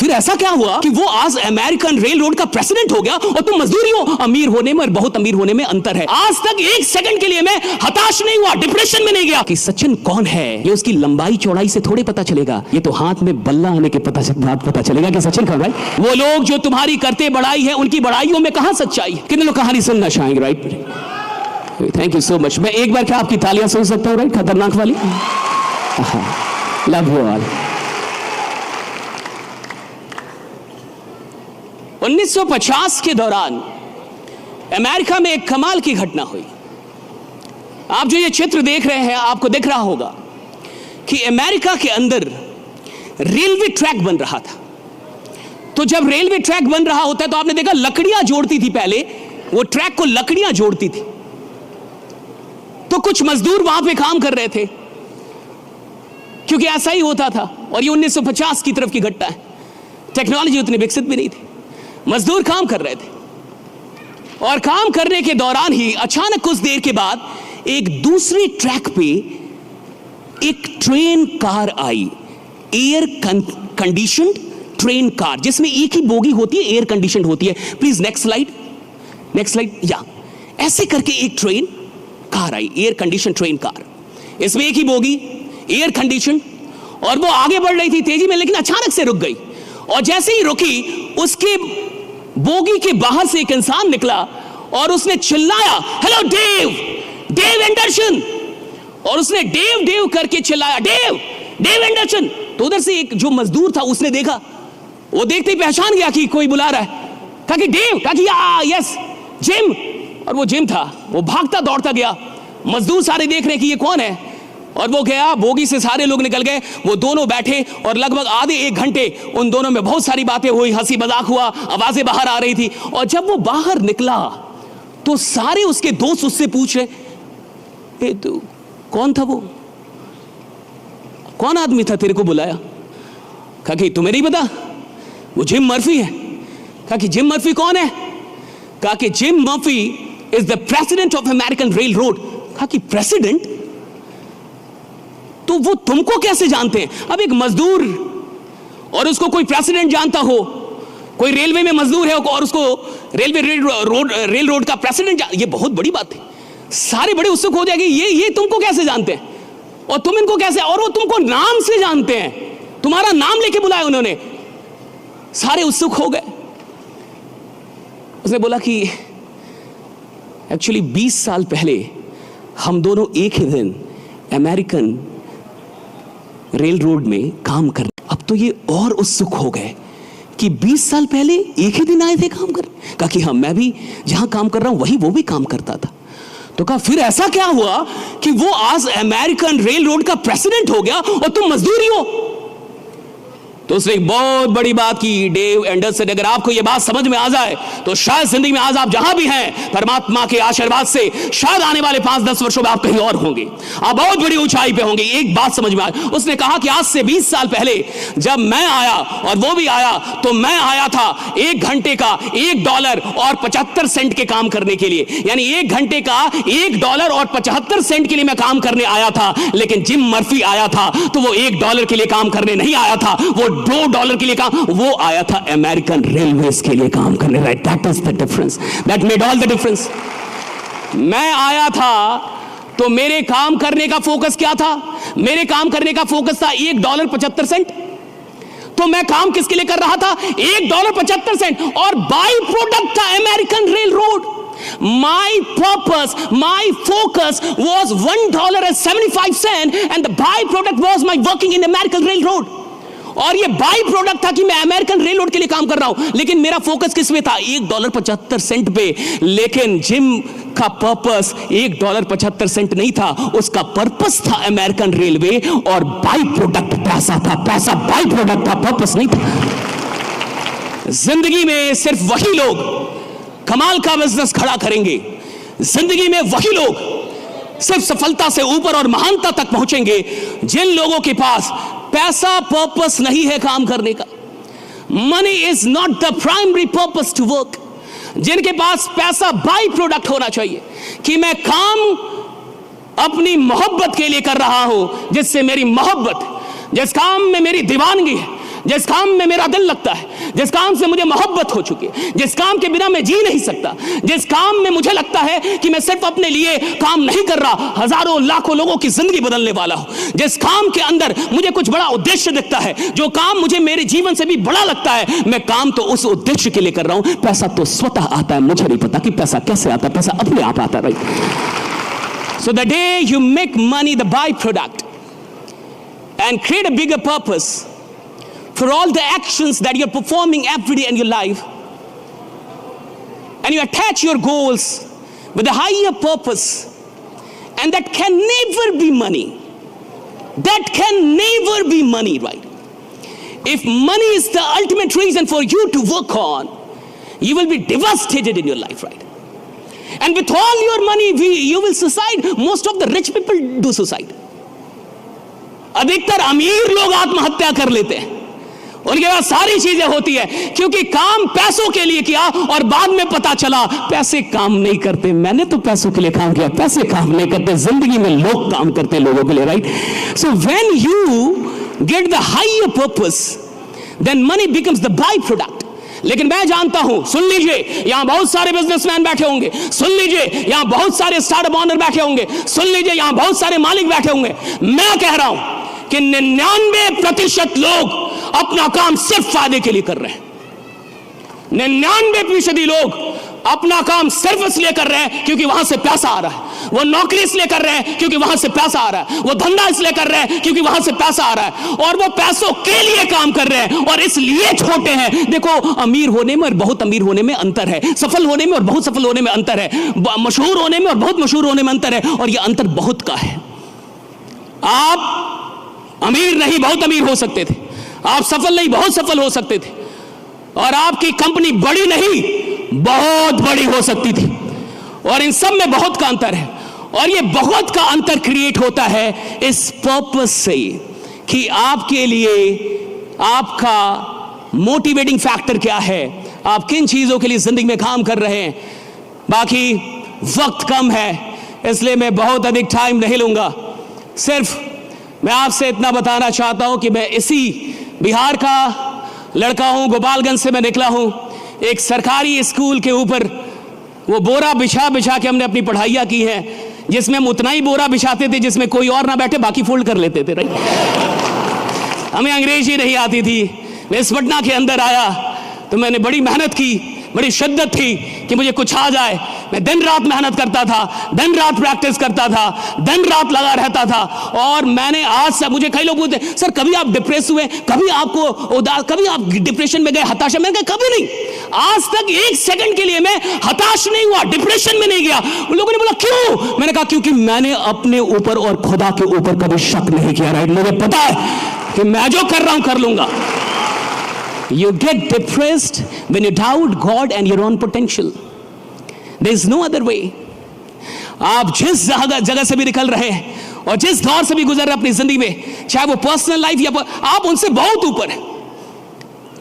फिर ऐसा क्या हुआ कि वो आज अमेरिकन रेल रोड का प्रेसिडेंट हो गया और तुम मजदूर ही हो। अमीर होने में और बहुत अमीर होने में अंतर है। आज तक एक सेकंड के लिए मैं हताश नहीं हुआ, डिप्रेशन में नहीं गया कि सचिन कौन है। ये उसकी लंबाई चौड़ाई से थोड़े पता चलेगा, ये तो हाथ में बल्ला आने के पता चलेगा कि सचिन कौन है। वो लोग जो तुम्हारी करते बड़ाई है, उनकी बड़ाइयों में कहां सच्चाई है। कितने लोग कहानी सुनना चाहेंगे? Right, thank you so much. मैं एक बार क्या आपकी तालियां सुन सकता हूं? राइट, खतरनाक वाली। Love you all. 1950 के दौरान अमेरिका में एक कमाल की घटना हुई। आप जो ये चित्र देख रहे हैं, आपको दिख रहा होगा कि अमेरिका के अंदर रेलवे ट्रैक बन रहा था। तो जब रेलवे ट्रैक बन रहा होता है तो आपने देखा लकड़ियां जोड़ती थी, पहले वो ट्रैक को लकड़ियां जोड़ती थी। तो कुछ मजदूर वहां पे काम कर रहे थे, क्योंकि ऐसा ही होता था। और ये 1950 की तरफ की घटना है, टेक्नोलॉजी उतनी विकसित भी नहीं थी। मजदूर काम कर रहे थे और काम करने के दौरान ही अचानक कुछ देर के बाद एक दूसरी ट्रैक पे एक ट्रेन कार आई, एयर कंडीशनड ट्रेन कार, जिसमें एक ही बोगी होती है, एयर कंडीशनड होती है। Please next slide. या ऐसे करके एक ट्रेन कार आई, एयर कंडीशन ट्रेन कार, इसमें एक ही बोगी, एयर कंडीशन, और वो आगे बढ़ रही थी तेजी में, लेकिन अचानक से रुक गई। और जैसे ही रुकी, उसके बोगी के बाहर से एक इंसान निकला और उसने चिल्लाया, हेलो डेव एंडरसन। और उसने डेव करके चिल्लाया, डेव एंडरसन। तो उधर से एक जो मजदूर था उसने देखा, वो देखते ही पहचान गया कि कोई बुला रहा है। कहा कि डेव, कहा कि यस जिम। और वो जिम था। वो भागता दौड़ता गया, मजदूर सारे देख रहे कि ये कौन है। और वो गया, बोगी से सारे लोग निकल गए, वो दोनों बैठे और लगभग आधे एक घंटे उन दोनों में बहुत सारी बातें हुई, हंसी मजाक हुआ, आवाजें बाहर आ रही थी। और जब वो बाहर निकला तो सारे उसके दोस्त उससे पूछ रहे, तो कौन था वो, कौन आदमी था तेरे को बुलाया? कहा कि तुम्हें नहीं पता, वो जिम मर्फी है। कहा कि जिम मर्फी कौन है? कहा कि gym Murphy is the president of American rail road. कहा कि प्रेसिडेंट? तो वो तुमको कैसे जानते हैं? अब एक मजदूर और उसको कोई प्रेसिडेंट जानता हो, कोई रेलवे में मजदूर है और उसको रेल रोड का प्रेसिडेंट, ये बहुत बड़ी बात है। सारे बड़े उत्सुक हो जाएंगे, ये तुमको कैसे जानते हैं और तुम इनको कैसे, और वो तुमको नाम से जानते हैं, तुम्हारा नाम लेके बुलाया उन्होंने। सारे उत्सुक हो गए। उसने बोला कि एक्चुअली 20 साल पहले हम दोनों एक ही दिन अमेरिकन रेल रोड में काम कर। अब तो ये और उत्सुक हो गए कि 20 साल पहले एक ही दिन आए थे काम कर। कहा कि हाँ, मैं भी जहां काम कर रहा हूं वही वो भी काम करता था। तो कहा फिर ऐसा क्या हुआ कि वो आज अमेरिकन रेल रोड का प्रेसिडेंट हो गया और तुम मजदूर ही हो? तो उसने एक बहुत बड़ी बात की, डेव एंडरसन। अगर आपको यह बात समझ में आ जाए तो शायद जिंदगी में आज आप जहां भी हैं, परमात्मा के आशीर्वाद से शायद आने वाले 5-10 वर्षों में आप कहीं और होंगे, आप बहुत बड़ी ऊंचाई पे होंगे। एक बात समझ में आई, उसने कहा कि आज से 20 साल पहले जब मैं आया और वो भी आया, तो मैं आया था 1 घंटे का $1.75 के काम करने के लिए। यानी 1 घंटे का $1.75 के लिए मैं काम करने आया था। लेकिन जिम मर्फी आया था तो वो $1 के लिए काम करने नहीं आया था, वो $2 के लिए काम, वो आया था अमेरिकन रेलवेज के लिए काम करने। Right, that is the difference, that made all the difference. मैं आया था तो मेरे काम करने का फोकस क्या था? मेरे काम करने का फोकस था $1.75। तो मैं काम किसके लिए कर रहा था? $1.75, और बाई प्रोडक्ट था American rail road. My purpose, my focus was $1.75 and the byproduct was my working in American Railroad। और ये बाई प्रोडक्ट था कि मैं अमेरिकन रेल रोड के लिए काम कर रहा हूं, लेकिन मेरा फोकस किस पे था? $1.75 पे। लेकिन जिम का पर्पस $1.75 नहीं था, उसका पर्पस था अमेरिकन रेलवे, और बाई प्रोडक्ट पैसा था। पैसा बाई प्रोडक्ट था, पर्पस नहीं था। जिंदगी में सिर्फ वही लोग कमाल का बिजनेस खड़ा करेंगे, जिंदगी में वही लोग सिर्फ सफलता से ऊपर और महानता तक पहुंचेंगे जिन लोगों के पास पैसा पर्पस नहीं है काम करने का। Money is not the primary purpose to work. जिनके पास पैसा बाई प्रोडक्ट होना चाहिए कि मैं काम अपनी मोहब्बत के लिए कर रहा हूं, जिससे मेरी मोहब्बत, जिस काम में मेरी दीवानगी है, जिस काम में मेरा दिल लगता है, जिस काम से मुझे मोहब्बत हो चुकी है, जिस काम के बिना मैं जी नहीं सकता, जिस काम में मुझे लगता है कि मैं सिर्फ अपने लिए काम नहीं कर रहा, हजारों लाखों लोगों की जिंदगी बदलने वाला हूं, जिस काम के अंदर मुझे कुछ बड़ा उद्देश्य दिखता है, जो काम मुझे मेरे जीवन से भी बड़ा लगता है, मैं काम तो उस उद्देश्य के लिए कर रहा हूं। पैसा तो स्वतः आता है, मुझे नहीं पता कि पैसा कैसे आता है, पैसा अपने आप आता है, right? So the day you make money the by product and create a bigger purpose for all the actions that you're performing every day in your life, and you attach your goals with a higher purpose, and that can never be money. That can never be money, right? If money is the ultimate reason for you to work on, you will be devastated in your life, right? And with all your money, you will suicide. Most of the rich people do suicide. अधिकतर अमीर लोग आत्महत्या कर लेते हैं, उनके पास सारी चीजें होती है, क्योंकि काम पैसों के लिए किया और बाद में पता चला पैसे काम नहीं करते। मैंने तो पैसों के लिए काम किया, पैसे काम नहीं करते, जिंदगी में लोग काम करते हैं लोगों के लिए, right? So when you get the higher purpose, then money becomes the by product. लेकिन मैं जानता हूं, सुन लीजिए, यहां बहुत सारे बिजनेसमैन बैठे होंगे, सुन लीजिए, यहां बहुत सारे स्टार्टअप ओनर बैठे होंगे, सुन लीजिए, यहां बहुत सारे मालिक बैठे होंगे। मैं कह रहा हूं कि 99% लोग अपना काम सिर्फ फायदे के लिए कर रहे हैं। 99% लोग अपना काम सिर्फ इसलिए कर रहे हैं क्योंकि वहां से पैसा आ रहा है। वो नौकरी इसलिए कर रहे हैं क्योंकि वहां से पैसा आ रहा है। वो धंधा इसलिए कर रहे हैं क्योंकि वहां से पैसा आ रहा है, और वो पैसों के लिए काम कर रहे हैं और इसलिए छोटे हैं। देखो, अमीर होने में और बहुत अमीर होने में अंतर है, सफल होने में और बहुत सफल होने में अंतर है, मशहूर होने में और बहुत मशहूर होने में अंतर है, और यह अंतर बहुत का है। आप अमीर नहीं बहुत अमीर हो सकते थे, आप सफल नहीं बहुत सफल हो सकते थे, और आपकी कंपनी बड़ी नहीं बहुत बड़ी हो सकती थी, और इन सब में बहुत का अंतर है। और ये बहुत का अंतर क्रिएट होता है इस पर्पस से कि आपके लिए आपका मोटिवेटिंग फैक्टर क्या है, आप किन चीजों के लिए जिंदगी में काम कर रहे हैं। बाकी वक्त कम है, इसलिए मैं बहुत अधिक टाइम नहीं लूंगा। सिर्फ मैं आपसे इतना बताना चाहता हूं कि मैं इसी बिहार का लड़का हूं, गोपालगंज से मैं निकला हूं। एक सरकारी स्कूल के ऊपर वो बोरा बिछा बिछा के हमने अपनी पढ़ाइयाँ की है, जिसमें हम उतना ही बोरा बिछाते थे जिसमें कोई और ना बैठे, बाकी फोल्ड कर लेते थे, राइट? हमें अंग्रेजी नहीं आती थी। मैं इस पटना के अंदर आया तो मैंने बड़ी मेहनत की, बड़ी शिद्दत थी कि मुझे कुछ आ जाए। मैं दिन रात मेहनत करता था, दिन रात प्रैक्टिस करता था, दिन रात लगा रहता था। और मैंने आज से, मुझे कई लोग पूछते हैं, सर कभी आप डिप्रेस हुए, कभी आपको उदास, कभी आप डिप्रेशन में गए, हताशा? मैंने कहा कभी नहीं, आज तक एक सेकंड के लिए मैं हताश नहीं हुआ, डिप्रेशन में नहीं गया। उन लोगों ने बोला क्यों? मैंने कहा क्योंकि मैंने अपने ऊपर और खुदा के ऊपर कभी शक नहीं किया, राइट? मुझे पता है कि मैं जो कर रहा हूं कर लूंगा। You get depressed when you doubt God and your own potential. There is no other way. आप जिस जगह से भी निकल रहे हैं और जिस दौर से भी गुजर रहे हैं अपनी जिंदगी में, चाहे वो पर्सनल लाइफ या आप उनसे बहुत ऊपर हैं,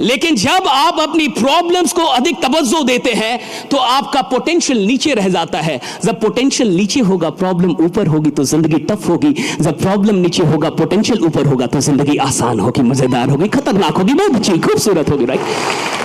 लेकिन जब आप अपनी प्रॉब्लम्स को अधिक तवज्जो देते हैं तो आपका पोटेंशियल नीचे रह जाता है। जब पोटेंशियल नीचे होगा, प्रॉब्लम ऊपर होगी तो जिंदगी टफ होगी। जब प्रॉब्लम नीचे होगा, पोटेंशियल ऊपर होगा तो जिंदगी आसान होगी, मजेदार होगी, खतरनाक होगी, बहुत अच्छी खूबसूरत होगी, right?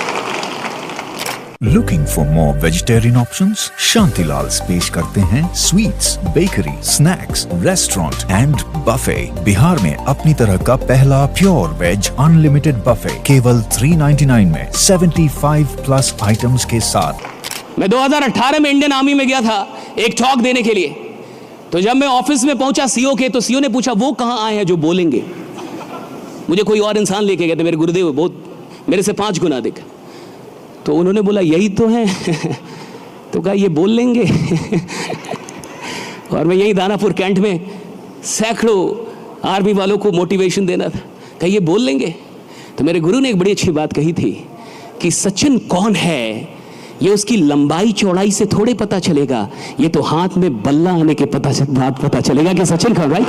Looking for more vegetarian options? Shantilal's पेश करते हैं sweets, bakery, snacks, restaurant and buffet. Bihar में अपनी तरह का पहला प्योर वेज अनलिमिटेड बफे केवल 399 में 75+ आइटम्स के साथ। मैं 2018 में इंडियन आर्मी में गया था एक टॉक देने के लिए। तो जब मैं ऑफिस में पहुंचा सीओ के, तो सीओ ने पूछा वो कहां आए हैं जो बोलेंगे। मुझे कोई और इंसान लेके गए थे, मेरे गुरुदेव, बहुत मेरे से 5 गुना अधिक। तो उन्होंने बोला यही तो है तो कहा ये बोल लेंगे और मैं यही दानापुर कैंट में सैकड़ों आर्मी वालों को मोटिवेशन देना था, कहा ये बोल लेंगे। तो मेरे गुरु ने एक बड़ी अच्छी बात कही थी कि सचिन कौन है ये उसकी लंबाई चौड़ाई से थोड़े पता चलेगा, ये तो हाथ में बल्ला आने के बाद पता चलेगा कि सचिन कौन, right?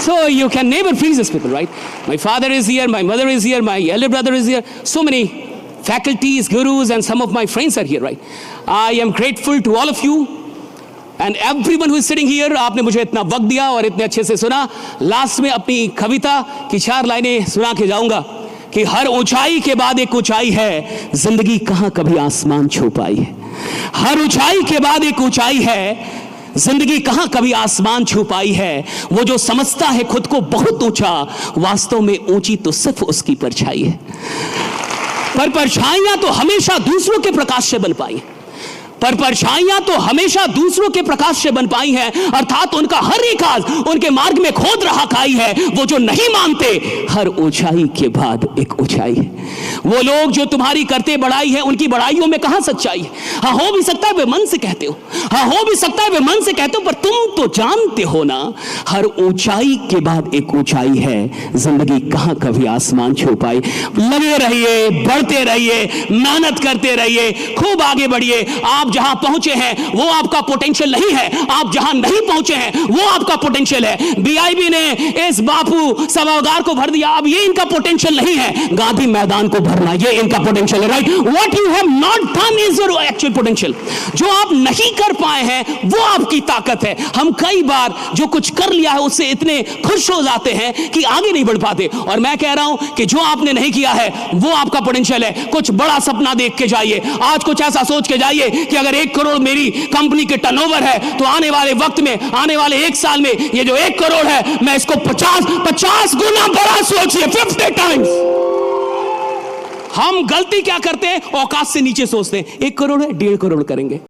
So you can never please these people, right? My father is here, my mother is here, my elder brother is here, so many faculties, gurus, and some of my friends are here, right? I am grateful to all of you and everyone who is sitting here. आपने मुझे इतना वक्त दिया और इतने अच्छे से सुना। लास्ट में अपनी कविता की 4 लाइनें सुना के जाऊंगा कि हर ऊंचाई के बाद एक ऊंचाई है, जिंदगी कहां कभी आसमान छू पाई है। हर ऊंचाई के बाद एक ऊंचाई है, जिंदगी कहां कभी आसमान छू पाई है। वो जो समझता है खुद को बहुत ऊंचा, वास्तव में ऊंची तो सिर्फ उसकी परछाई है। पर परछाइयां तो हमेशा दूसरों के प्रकाश से बन पाई, पर परछाइयां तो हमेशा दूसरों के प्रकाश से बन पाई हैं, अर्थात उनका हर एक आज उनके मार्ग में खोद रहा खाई है। वो जो नहीं मानते, हर ऊंचाई के बाद एक ऊंचाई है। वो लोग जो तुम्हारी करते बड़ाई है, उनकी बड़ाइयों में कहां सच्चाई है। हाँ, हो भी सकता है वे मन से कहते हो, हाँ हो भी सकता है वे मन से कहते हो, पर तुम तो जानते हो ना, हर ऊंचाई के बाद एक ऊंचाई है, जिंदगी कहां कभी आसमान छू पाई। लगे रहिए, बढ़ते रहिए, मेहनत करते रहिए, खूब आगे बढ़िए। आप जहां पहुंचे हैं वो आपका पोटेंशियल नहीं है, आप जहां नहीं पहुंचे हैं वो आपका पोटेंशियल है। बीआईबी ने इस बापू सभागार को भर दिया, अब ये इनका पोटेंशियल नहीं है, गांधी मैदान को भरना ये इनका पोटेंशियल है। Right, what you have not done is your actual potential. जो आप नहीं कर पाए हैं वो आपकी ताकत है। हम कई बार जो कुछ कर लिया है उससे इतने खुश हो जाते हैं कि आगे नहीं बढ़ पाते, और मैं कह रहा हूं कि जो आपने नहीं किया है वो आपका पोटेंशियल है। कुछ बड़ा सपना देख के जाइए, आज कुछ ऐसा सोच के जाइए कि अगर 1 करोड़ मेरी कंपनी के टर्नओवर है तो आने वाले वक्त में, आने वाले 1 साल में ये जो 1 करोड़ है मैं इसको 50 गुना बड़ा सोचिए, 50 टाइम्स। हम गलती क्या करते हैं, औकात से नीचे सोचते हैं। 1 करोड़ है, 1.5 करोड़ करेंगे।